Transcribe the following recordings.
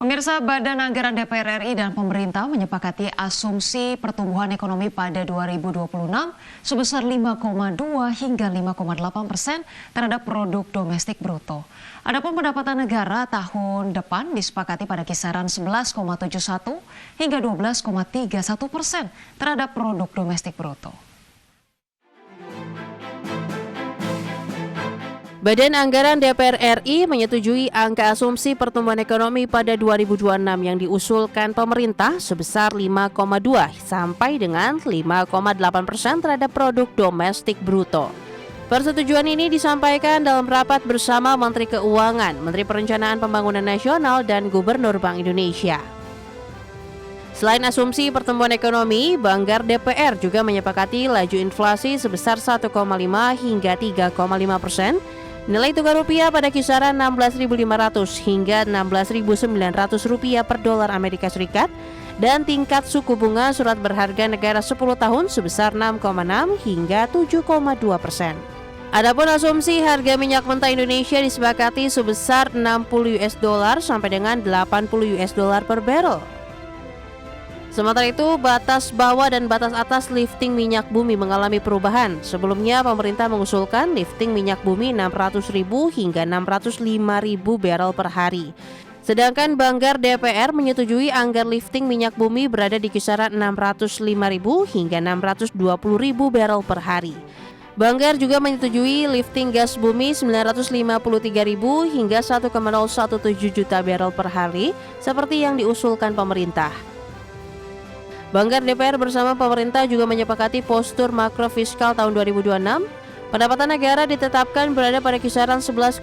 Pemirsa, Badan Anggaran DPR RI dan pemerintah menyepakati asumsi pertumbuhan ekonomi pada 2026 sebesar 5,2 hingga 5,8% terhadap produk domestik bruto. Adapun pendapatan negara tahun depan disepakati pada kisaran 11,71 hingga 12,31% terhadap produk domestik bruto. Badan Anggaran DPR RI menyetujui angka asumsi pertumbuhan ekonomi pada 2026 yang diusulkan pemerintah sebesar 5,2 sampai dengan 5,8% terhadap produk domestik bruto. Persetujuan ini disampaikan dalam rapat bersama Menteri Keuangan, Menteri Perencanaan Pembangunan Nasional, dan Gubernur Bank Indonesia. Selain asumsi pertumbuhan ekonomi, Banggar DPR juga menyepakati laju inflasi sebesar 1,5 hingga 3,5%. Nilai tukar rupiah pada kisaran 16.500 hingga 16.900 rupiah per dolar Amerika Serikat dan tingkat suku bunga surat berharga negara 10 tahun sebesar 6,6 hingga 7,2%. Adapun asumsi harga minyak mentah Indonesia disepakati sebesar 60 US dollar sampai dengan 80 US dollar per barrel. Sementara itu, batas bawah dan batas atas lifting minyak bumi mengalami perubahan. Sebelumnya, pemerintah mengusulkan lifting minyak bumi 600.000 hingga 605.000 barrel per hari. Sedangkan Banggar DPR menyetujui anggaran lifting minyak bumi berada di kisaran 605.000 hingga 620.000 barrel per hari. Banggar juga menyetujui lifting gas bumi 953.000 hingga 1,017 juta barrel per hari seperti yang diusulkan pemerintah. Banggar DPR bersama pemerintah juga menyepakati postur makro fiskal tahun 2026. Pendapatan negara ditetapkan berada pada kisaran 11,71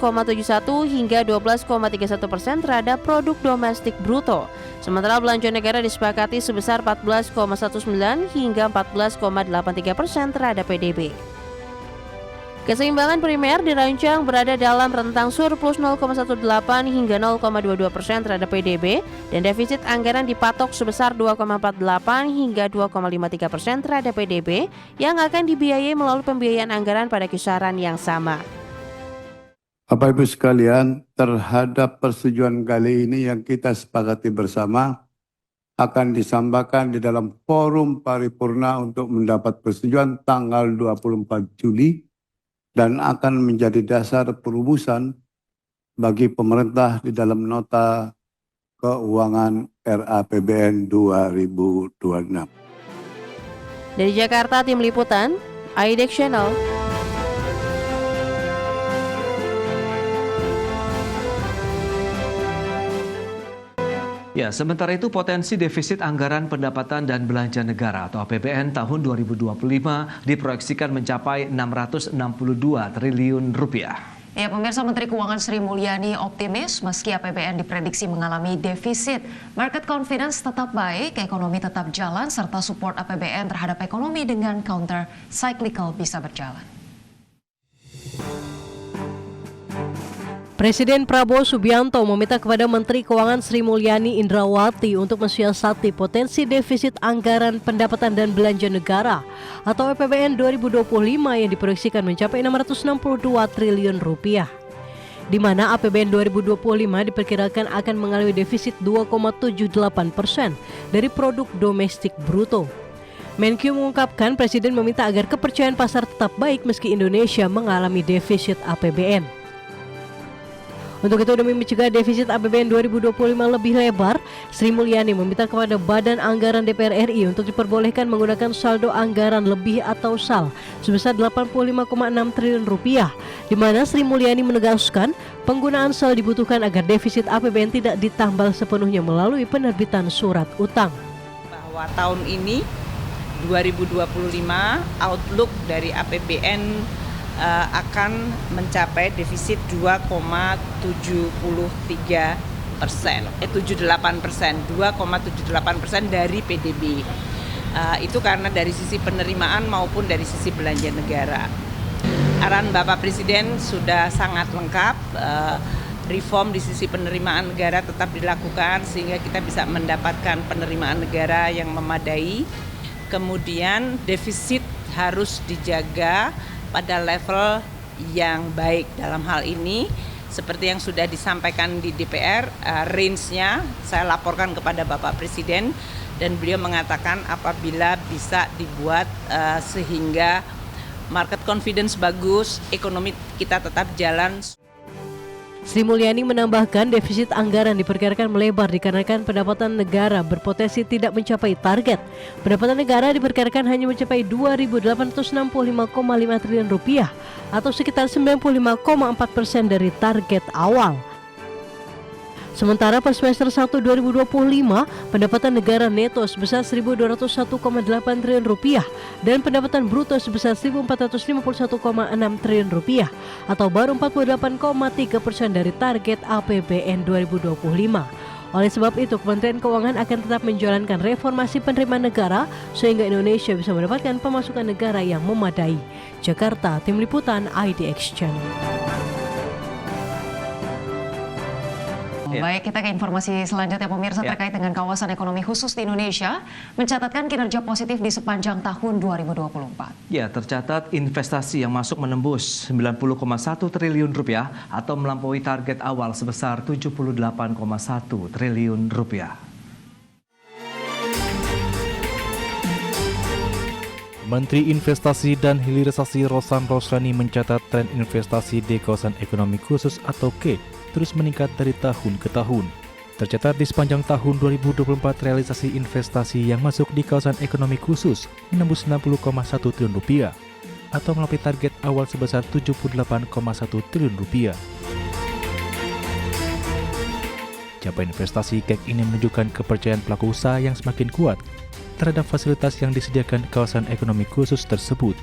hingga 12,31% terhadap produk domestik bruto. Sementara belanja negara disepakati sebesar 14,19 hingga 14,83% terhadap PDB. Keseimbangan primer dirancang berada dalam rentang surplus 0,18 hingga 0,22% terhadap PDB dan defisit anggaran dipatok sebesar 2,48 hingga 2,53% terhadap PDB yang akan dibiayai melalui pembiayaan anggaran pada kisaran yang sama. Bapak Ibu sekalian, terhadap persetujuan kali ini yang kita sepakati bersama akan disampaikan di dalam forum paripurna untuk mendapat persetujuan tanggal 24 Juli dan akan menjadi dasar perumusan bagi pemerintah di dalam nota keuangan RAPBN 2026. Dari Jakarta, Tim Liputan, IDEX Channel. Ya, sementara itu potensi defisit anggaran pendapatan dan belanja negara atau APBN tahun 2025 diproyeksikan mencapai 662 triliun rupiah. Ya, pemirsa, Menteri Keuangan Sri Mulyani optimis meski APBN diprediksi mengalami defisit. Market confidence tetap baik, ekonomi tetap jalan, serta support APBN terhadap ekonomi dengan counter cyclical bisa berjalan. Presiden Prabowo Subianto meminta kepada Menteri Keuangan Sri Mulyani Indrawati untuk mensiasati potensi defisit anggaran pendapatan dan belanja negara atau APBN 2025 yang diproyeksikan mencapai 662 triliun rupiah. Di mana APBN 2025 diperkirakan akan mengalami defisit 2,78% dari produk domestik bruto. Menkyu mengungkapkan Presiden meminta agar kepercayaan pasar tetap baik meski Indonesia mengalami defisit APBN. Untuk itu, demi mencegah defisit APBN 2025 lebih lebar, Sri Mulyani meminta kepada Badan Anggaran DPR RI untuk diperbolehkan menggunakan saldo anggaran lebih atau SAL sebesar 85,6 triliun rupiah, di mana Sri Mulyani menegaskan penggunaan SAL dibutuhkan agar defisit APBN tidak ditambal sepenuhnya melalui penerbitan surat utang. Bahwa tahun ini 2025 outlook dari APBN akan mencapai defisit 2,78%, 2,78% dari PDB. Itu karena dari sisi penerimaan maupun dari sisi belanja negara. Arahan Bapak Presiden sudah sangat lengkap. Reform di sisi penerimaan negara tetap dilakukan sehingga kita bisa mendapatkan penerimaan negara yang memadai. Kemudian defisit harus dijaga pada level yang baik. Dalam hal ini Seperti yang sudah disampaikan di DPR, range-nya saya laporkan kepada Bapak Presiden dan beliau mengatakan apabila bisa dibuat sehingga market confidence bagus, ekonomi kita tetap jalan. Sri Mulyani menambahkan defisit anggaran diperkirakan melebar dikarenakan pendapatan negara berpotensi tidak mencapai target. Pendapatan negara diperkirakan hanya mencapai Rp2.865,5 triliun atau sekitar 95,4% dari target awal. Sementara per semester 1 2025, pendapatan negara neto sebesar Rp1.201,8 triliun dan pendapatan bruto sebesar Rp1.451,6 triliun atau baru 48,3% dari target APBN 2025. Oleh sebab itu, Kementerian Keuangan akan tetap menjalankan reformasi penerimaan negara sehingga Indonesia bisa mendapatkan pemasukan negara yang memadai. Jakarta, Tim Liputan IDX Channel. Baik, kita ke informasi selanjutnya pemirsa terkait dengan kawasan ekonomi khusus di Indonesia mencatatkan kinerja positif di sepanjang tahun 2024. Ya, tercatat investasi yang masuk menembus Rp90,1 triliun atau melampaui target awal sebesar Rp78,1 triliun. Menteri Investasi dan Hilirisasi Rosan Roslani mencatat tren investasi di kawasan ekonomi khusus atau KE terus meningkat dari tahun ke tahun. Tercatat di sepanjang tahun 2024 realisasi investasi yang masuk di kawasan ekonomi khusus menembus Rp60,1 triliun atau melampaui target awal sebesar Rp78,1 triliun. Capaian investasi KEK ini menunjukkan kepercayaan pelaku usaha yang semakin kuat terhadap fasilitas yang disediakan kawasan ekonomi khusus tersebut.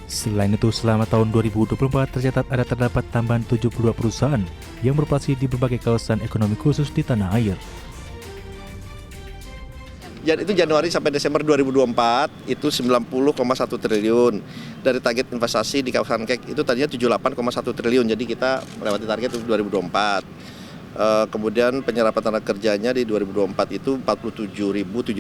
Selain itu, selama tahun 2024 tercatat terdapat tambahan 72 perusahaan yang beroperasi di berbagai kawasan ekonomi khusus di tanah air. Itu Januari sampai Desember 2024 itu 90,1 triliun. Dari target investasi di kawasan KEK itu tadinya 78,1 triliun. Jadi kita melewati target untuk 2024. Kemudian penyerapan tenaga kerjanya di 2024 itu 47.747,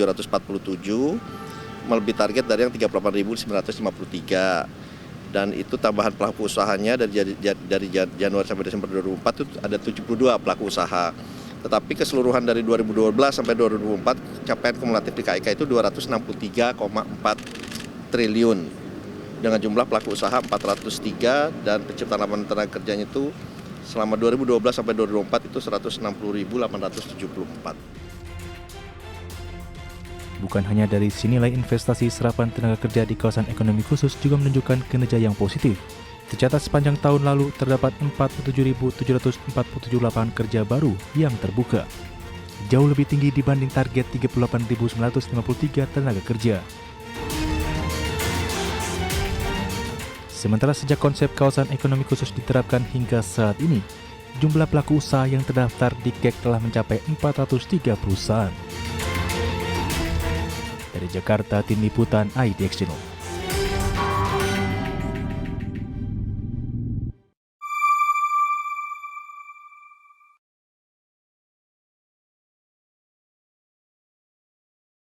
melebihi target dari yang 38.953. Dan itu tambahan pelaku usahanya dari Januari sampai Desember 2024 itu ada 72 pelaku usaha. Tetapi keseluruhan dari 2012 sampai 2024 capaian kumulatif di KIK itu 263,4 triliun. Dengan jumlah pelaku usaha 403 dan penciptaan lapangan tenaga kerjanya itu selama 2012 sampai 2024 itu 160.874. Bukan hanya dari sisi nilai investasi, serapan tenaga kerja di kawasan ekonomi khusus juga menunjukkan kinerja yang positif. Tercatat sepanjang tahun lalu terdapat 47.747 lapangan kerja baru yang terbuka. Jauh lebih tinggi dibanding target 38.953 tenaga kerja. Sementara sejak konsep kawasan ekonomi khusus diterapkan hingga saat ini, jumlah pelaku usaha yang terdaftar di KEK telah mencapai 403 perusahaan. Dari Jakarta, Tim Liputan IDX Channel.